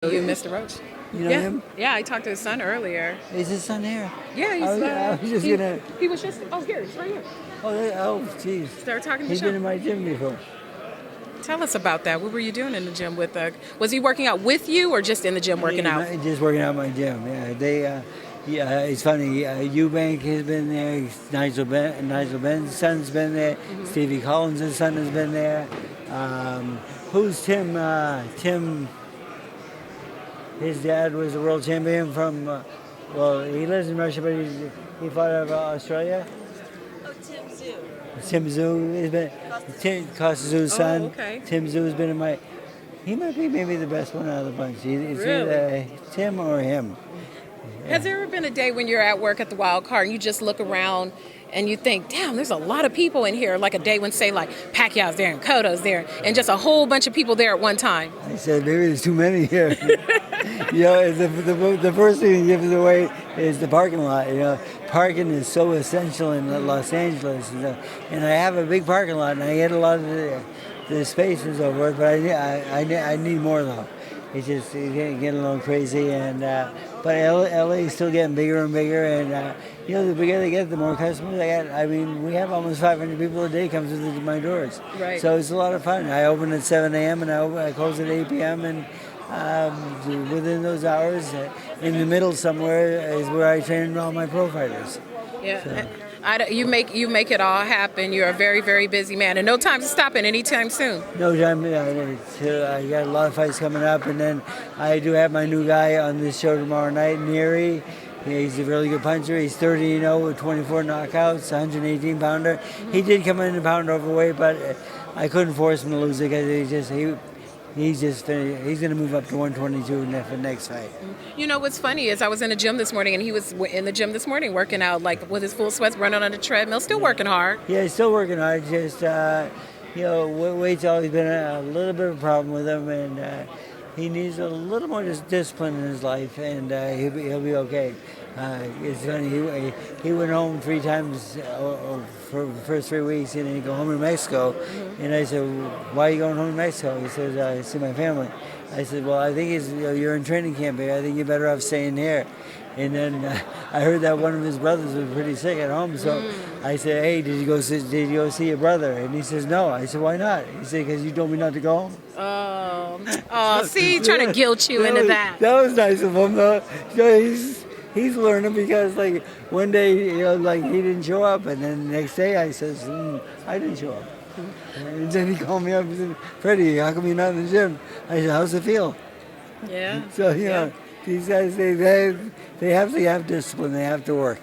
You, Mr. Roach. You know Yeah, him? yeah. I talked to his son earlier. Is his son here? Yeah, he's. I was just gonna. He was just. Oh, here, he's right here. Oh, jeez. Start talking to He's been in Sean. my gym before. Tell us about that. What were you doing in the gym with? Was he working out with you, or just in the gym working out? Just working out my gym. Yeah, yeah, it's funny. Eubank has been there. Nigel Ben's son's been there. Stevie Collins' son has been there. Who's Tim? Tim. His dad was a world champion from. Well, he lives in Russia, but he fought out of Australia. Oh, Tim Zoo. Tim Zoo has been. Costa Zoo's son. Okay. Tim Zoo has been in my. He might be maybe the best one out of the bunch. It's Really? either Tim or him. Has there ever been a day when you're at work at the Wild Card and you just look around and you think, damn, there's a lot of people in here? Like a day when, say, like Pacquiao's there and Cotto's there, and just a whole bunch of people there at one time. I said maybe there's too many here. The first thing that gives it away is the parking lot. Parking is so essential in Los Angeles, and I have a big parking lot, and I get a lot of the space and so forth. But I need more though. It's just getting a little crazy, and but LA is still getting bigger and bigger, and the bigger they get, the more customers I get. I mean, we have almost 500 people a day come through my doors. Right. So it's a lot of fun. I open at 7 a.m. and I close at 8 p.m. and within those hours, in the middle somewhere is where I train all my pro fighters. Yeah. So. You make it all happen. You're a very, very busy man, and no time to stop it anytime soon. No time. I got a lot of fights coming up, and then I do have my new guy on this show tomorrow night, Nery. He's a really good puncher. He's 30-0 with 24 knockouts, 118-pounder. He did come in a pound overweight, but I couldn't force him to lose it because he's going to move up to 122 for next fight. You know what's funny is I was in the gym this morning, and he was in the gym this morning working out, like with his full sweats, running on the treadmill, still working hard. Yeah, he's still working hard. Just weight's always been a little bit of a problem with him, and he needs a little more discipline in his life, and he'll be okay. It's funny. He went home 3 times for the first 3 weeks, and then he'd go home to Mexico. And I said, "Why are you going home to Mexico?" He says, "I see my family." I said, "Well, I think you're in training camp here. I think you're better off staying here." And then I heard that one of his brothers was pretty sick at home, so I said, "Hey, did you go see your brother?" And he says, "No." I said, "Why not?" He said, "Because you told me not to go home." See, trying to guilt you into that. That was nice of him, though. He's learning because, like, one day, he didn't show up, and then the next day I says, "I didn't show up." And then he called me up and said, "Freddie, how come you're not in the gym?" I said, "How's it feel?" Yeah. So, these guys, they have to have discipline. They have to work.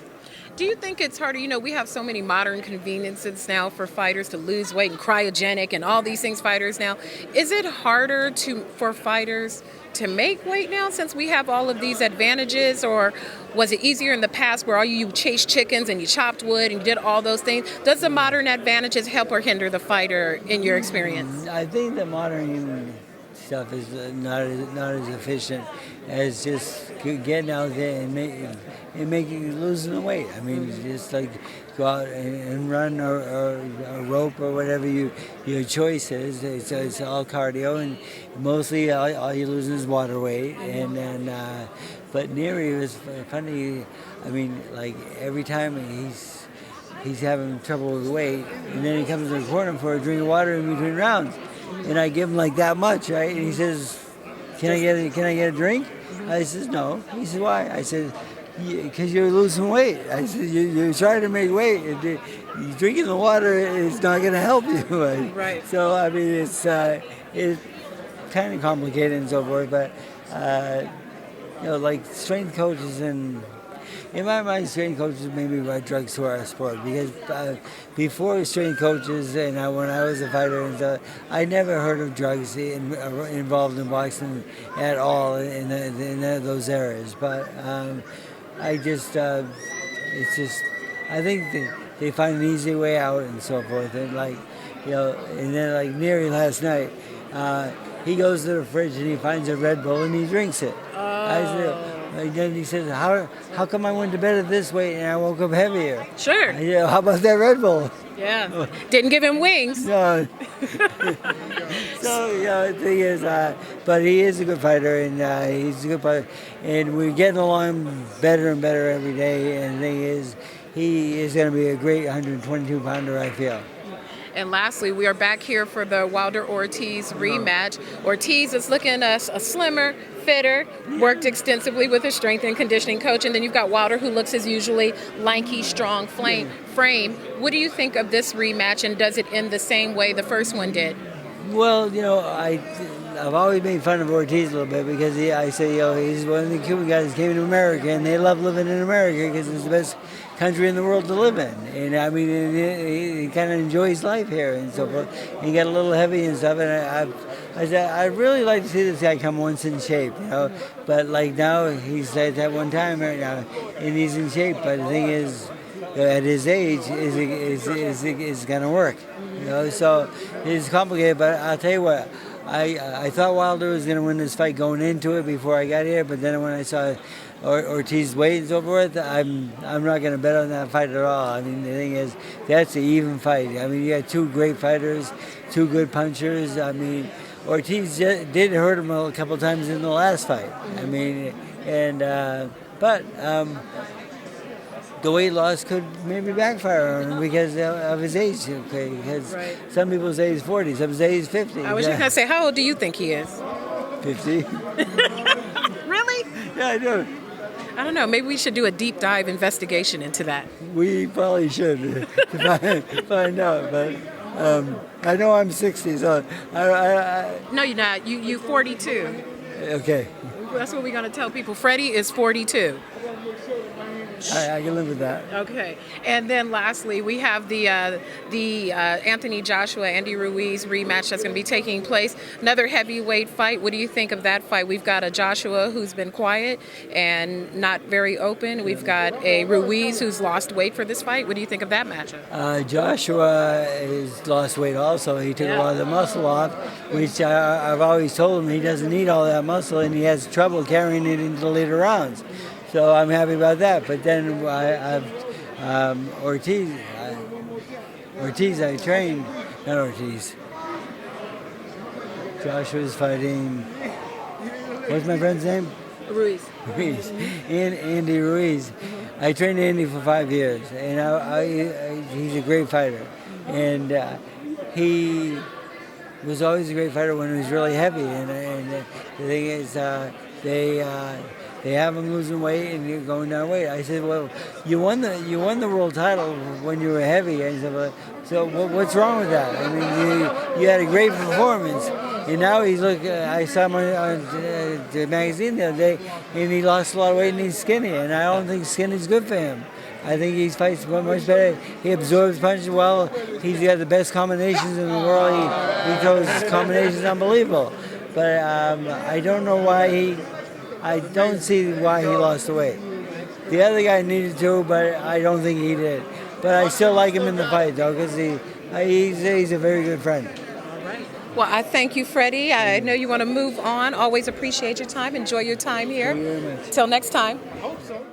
Do you think it's harder? We have so many modern conveniences now for fighters to lose weight and cryogenic and all these things fighters now. Is it harder for fighters to make weight now since we have all of these advantages, or was it easier in the past where all you chased chickens and you chopped wood and you did all those things? Does the modern advantages help or hinder the fighter in your experience? I think the modern stuff is not as efficient as just getting out there and losing the weight. I mean, just like go out and run or rope or whatever your choice is. It's all cardio, and mostly all you're losing is water weight. And then, but Nery was funny. I mean, like every time he's having trouble with weight, and then he comes to the corner for a drink of water in between rounds. And I give him like that much, right? And he says, "Can I get a drink?" I says, "No." He says, "Why?" I said, "Because you're losing weight." I said, "You're trying to make weight. Drinking the water is not going to help you." Right. So I mean, it's kind of complicated and so forth. But like strength coaches and. In my mind, strength coaches maybe brought drugs to our sport because before strength coaches and when I was a fighter and stuff, I never heard of drugs involved in boxing at all in those areas. But I think they find an easy way out and so forth. And and then like Nery last night, he goes to the fridge and he finds a Red Bull and he drinks it. I said, And then he says, how come I went to bed at this weight and I woke up heavier? Sure. How about that Red Bull? Yeah. Didn't give him wings. No. So, the thing is, but he is a good fighter, and he's a good fighter. And we're getting along better and better every day. And the thing is, he is going to be a great 122-pounder, I feel. And lastly, we are back here for the Wilder-Ortiz rematch. Ortiz is looking a slimmer, fitter, worked extensively with his strength and conditioning coach. And then you've got Wilder, who looks his usually lanky, strong frame. What do you think of this rematch, and does it end the same way the first one did? Well, I've always made fun of Ortiz a little bit because I say, he's one of the Cuban guys that came to America, and they love living in America because it's the best country in the world to live in. And I mean, he kind of enjoys life here and so forth. He got a little heavy and stuff, and I said, I'd really like to see this guy come once in shape, But like now, he's at that one time right now, and he's in shape. But the thing is, at his age, is going to work, So it's complicated. But I'll tell you what. I thought Wilder was going to win this fight going into it before I got here, but then when I saw Ortiz's weight and so forth, I'm not going to bet on that fight at all. I mean, the thing is, that's an even fight. I mean, you got two great fighters, two good punchers. I mean, Ortiz did hurt him a couple times in the last fight. I mean, but the weight loss could maybe backfire on him because of his age. Okay, because some people say he's 40, some say he's 50. I was just going to say, how old do you think he is? 50. Really? Yeah, I do. I don't know. Maybe we should do a deep dive investigation into that. We probably should to find out. But I know I'm 60, so No, you're not. You 42. Okay. That's what we're going to tell people. Freddie is 42. I can live with that. Okay. And then lastly, we have the Anthony Joshua, Andy Ruiz rematch that's going to be taking place. Another heavyweight fight. What do you think of that fight? We've got a Joshua who's been quiet and not very open. We've got a Ruiz who's lost weight for this fight. What do you think of that matchup? Joshua has lost weight also. He took a lot of the muscle off, which I've always told him he doesn't need all that muscle, and he has trouble carrying it into the later rounds. So I'm happy about that. But then I've Ortiz. I trained, not Ortiz. Joshua's fighting. What's my friend's name? Ruiz. Andy Ruiz. I trained Andy for 5 years, and he's a great fighter. And he was always a great fighter when he was really heavy. And the thing is, they have him losing weight and you're going down weight. I said, well, you won the world title when you were heavy. I said, so what's wrong with that? I mean, you had a great performance. And now he's I saw him on the magazine the other day, and he lost a lot of weight and he's skinny. And I don't think skinny's good for him. I think he fights much better. He absorbs punches well. He's got the best combinations in the world. He throws combinations unbelievable. But I don't know why I don't see why he lost the weight. The other guy needed to, but I don't think he did. But I still like him in the fight, though, because he's a very good friend. All right. Well, I thank you, Freddie. I know you want to move on. Always appreciate your time. Enjoy your time here. Thank you very much. Till next time. I hope so.